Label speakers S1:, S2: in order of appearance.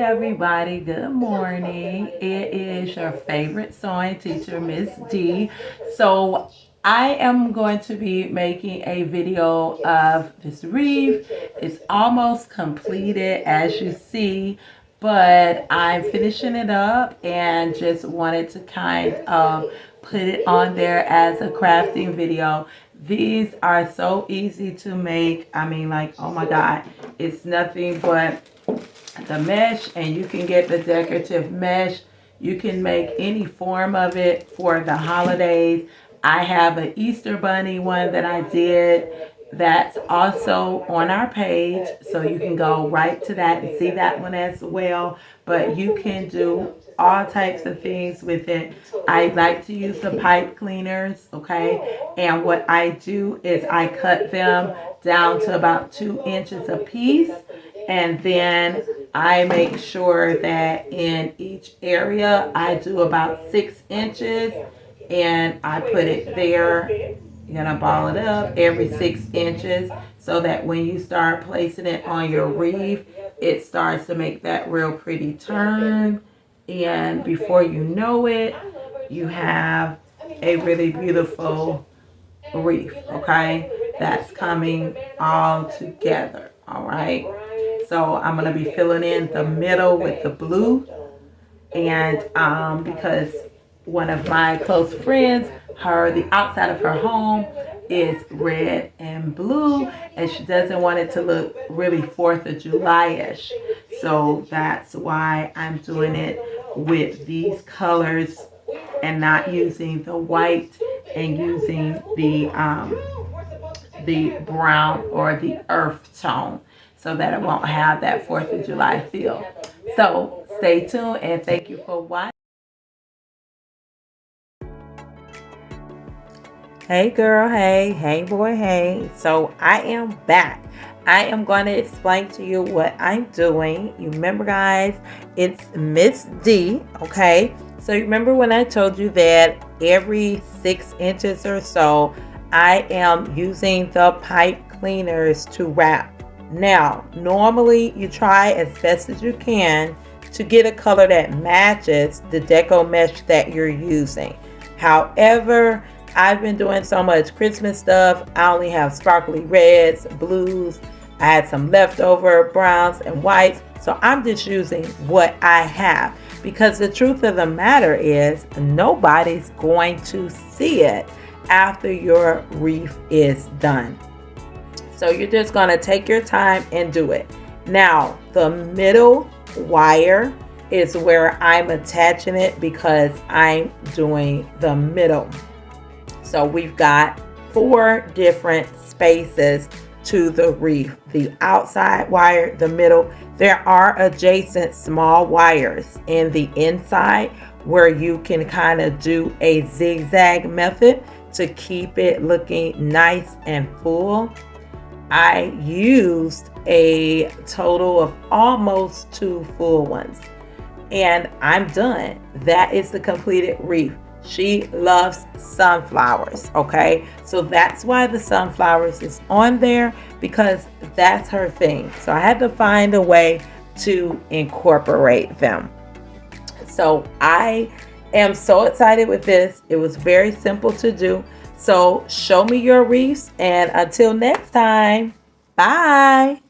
S1: everybody, good morning. It is your favorite sewing teacher, Miss D. So I am going to be making a video of this wreath. It's almost completed, as you see, but I'm finishing it up and just wanted to kind of put it on there as a crafting video. These are so easy to make. I mean, like, oh my God, it's nothing but the mesh, and you can get the decorative mesh. You can make any form of it for the holidays. I have an Easter bunny one that I did that's also on our page, so you can go right to that and see that one as well. But you can do all types of things with it. I like to use the pipe cleaners, okay? And what I do is I cut them down to about 2 inches a piece, and then I make sure that in each area I do about 6 inches, and I put it there. You're gonna ball it up every 6 inches so that when you start placing it on your wreath, it starts to make that real pretty turn. And before you know it, you have a really beautiful wreath, okay? That's coming all together, all right? So I'm going to be filling in the middle with the blue. And because one of my close friends, the outside of her home is red and blue, and she doesn't want it to look really 4th of July-ish. So that's why I'm doing it with these colors and not using the white and using the brown or the earth tone, so that it won't have that 4th of July feel. So stay tuned and thank you for watching. Hey girl, hey boy, hey. So I am back. I am going to explain to you what I'm doing. You remember, guys, it's Miss D, okay? So you remember when I told you that every 6 inches or so, I am using the pipe cleaners to wrap. Now, normally you try as best as you can to get a color that matches the deco mesh that you're using. However, I've been doing so much Christmas stuff. I only have sparkly reds, blues. I had some leftover browns and whites. So I'm just using what I have, because the truth of the matter is nobody's going to see it after your wreath is done. So you're just going to take your time and do it. Now, the middle wire is where I'm attaching it because I'm doing the middle. So we've got 4 different spaces to the wreath. The outside wire, the middle. There are adjacent small wires in the inside where you can kind of do a zigzag method to keep it looking nice and full. I used a total of almost 2 full ones, and I'm done. That is the completed wreath. She loves sunflowers, okay? So that's why the sunflowers is on there, because that's her thing. So I had to find a way to incorporate them. So I am so excited with this. It was very simple to do. So show me your wreaths, and until next time, bye.